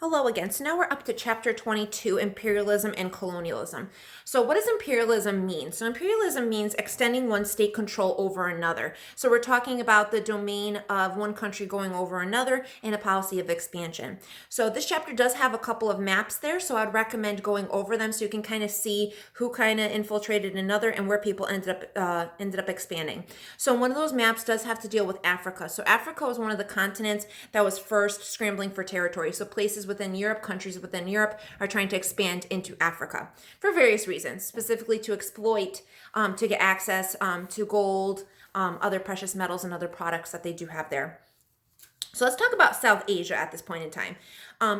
Hello again. So now we're up to chapter 22, imperialism and colonialism. So what does imperialism mean? So imperialism means extending one state control over another. So we're talking about the domain of one country going over another in a policy of expansion. So this chapter does have a couple of maps there, so I'd recommend going over them so you can kind of see who kind of infiltrated another and where people ended up expanding. So one of those maps does have to deal with Africa. So Africa was one of the continents that was first scrambling for territory. So places within Europe, countries within Europe are trying to expand into Africa for various reasons, specifically to exploit, to get access to gold, other precious metals, and other products that they do have there. So let's talk about South Asia at this point in time.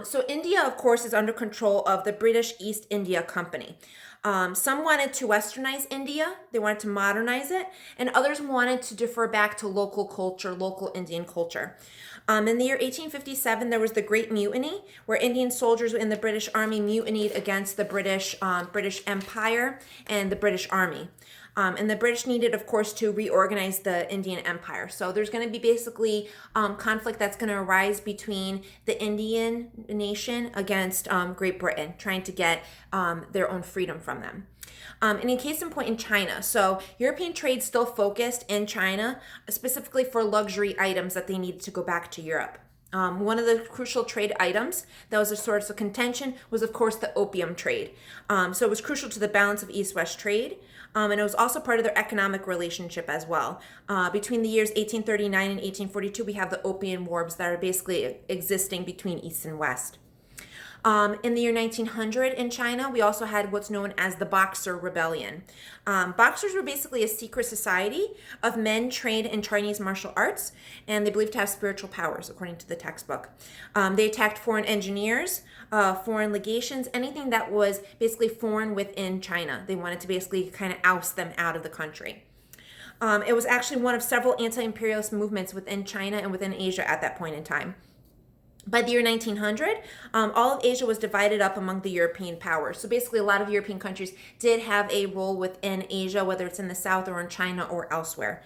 So India, of course, is under control of the British East India Company. Some wanted to westernize India, they wanted to modernize it, and others wanted to defer back to local culture, local Indian culture. In the year 1857, there was the Great Mutiny, where Indian soldiers in the British Army mutinied against the British Empire and the British Army. And the British needed, of course, to reorganize the Indian Empire. So there's going to be basically conflict that's going to arise between the Indian nation against Great Britain, trying to get their own freedom from them. And in case in point in China, so European trade still focused in China, specifically for luxury items that they needed to go back to Europe. One of the crucial trade items that was a source of contention was, of course, the opium trade. So it was crucial to the balance of East-West trade, and it was also part of their economic relationship as well. Between the years 1839 and 1842, we have the Opium Wars that are basically existing between East and West. In the year 1900 in China, we also had what's known as the Boxer Rebellion. Boxers were basically a secret society of men trained in Chinese martial arts, and they believed to have spiritual powers, according to the textbook. They attacked foreign engineers, foreign legations, anything that was basically foreign within China. They wanted to basically kind of oust them out of the country. It was actually one of several anti-imperialist movements within China and within Asia at that point in time. By the year 1900, all of Asia was divided up among the European powers. So basically, a lot of European countries did have a role within Asia, whether it's in the south or in China or elsewhere.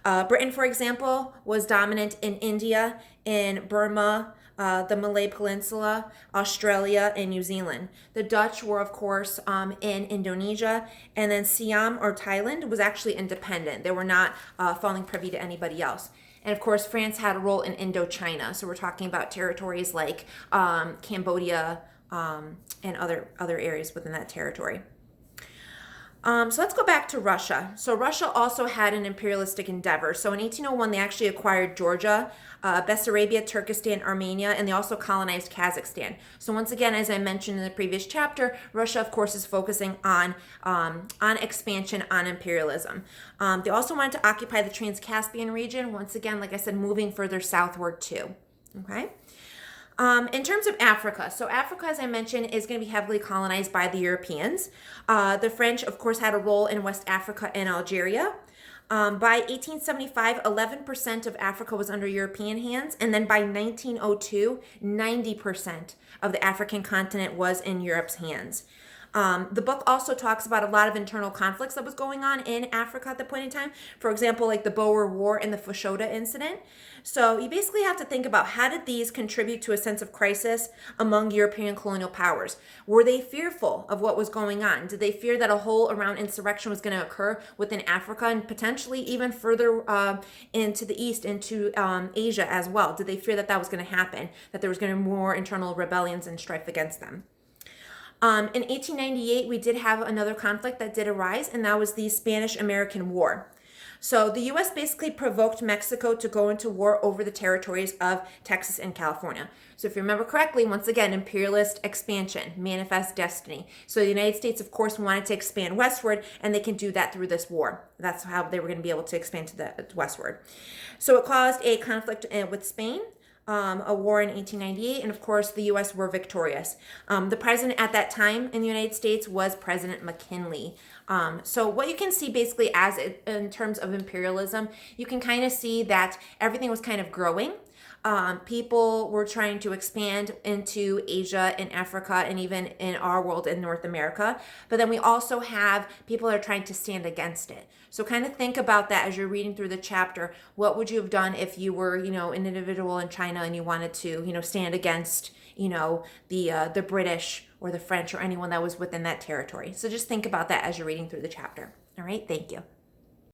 Britain, for example, was dominant in India, in Burma, the Malay Peninsula, Australia, and New Zealand. The Dutch were, of course, in Indonesia, and then Siam or Thailand was actually independent. They were not falling privy to anybody else. And of course, France had a role in Indochina. So we're talking about territories like Cambodia and other areas within that territory. So let's go back to Russia. So Russia also had an imperialistic endeavor. So in 1801, they actually acquired Georgia, Bessarabia, Turkestan, Armenia, and they also colonized Kazakhstan. So once again, as I mentioned in the previous chapter, Russia, of course, is focusing on expansion, on imperialism. They also wanted to occupy the Trans-Caspian region. Once again, like I said, moving further southward too. Okay. In terms of Africa, so Africa, as I mentioned, is going to be heavily colonized by the Europeans. The French, of course, had a role in West Africa and Algeria. By 1875, 11% of Africa was under European hands, and then by 1902, 90% of the African continent was in Europe's hands. The book also talks about a lot of internal conflicts that was going on in Africa at the point in time. For example, like the Boer War and the Fashoda incident. So you basically have to think about how did these contribute to a sense of crisis among European colonial powers? Were they fearful of what was going on? Did they fear that a whole around insurrection was going to occur within Africa and potentially even further into the east, into Asia as well? Did they fear that that was going to happen, that there was going to be more internal rebellions and strife against them? In 1898, we did have another conflict that did arise, and that was the Spanish-American War. So the U.S. basically provoked Mexico to go into war over the territories of Texas and California. So if you remember correctly, once again, imperialist expansion, manifest destiny. So the United States, of course, wanted to expand westward, and they can do that through this war. That's how they were going to be able to expand to the westward. So it caused a conflict with Spain. A war in 1898, and of course the U.S. were victorious. The president at that time in the United States was President McKinley. So what you can see basically as in terms of imperialism, you can kind of see that everything was kind of growing. People were trying to expand into Asia and Africa and even in our world in North America. But then we also have people that are trying to stand against it. So kind of think about that as you're reading through the chapter. What would you have done if you were, an individual in China and you wanted to, stand against, the British or the French or anyone that was within that territory? So just think about that as you're reading through the chapter. All right, thank you.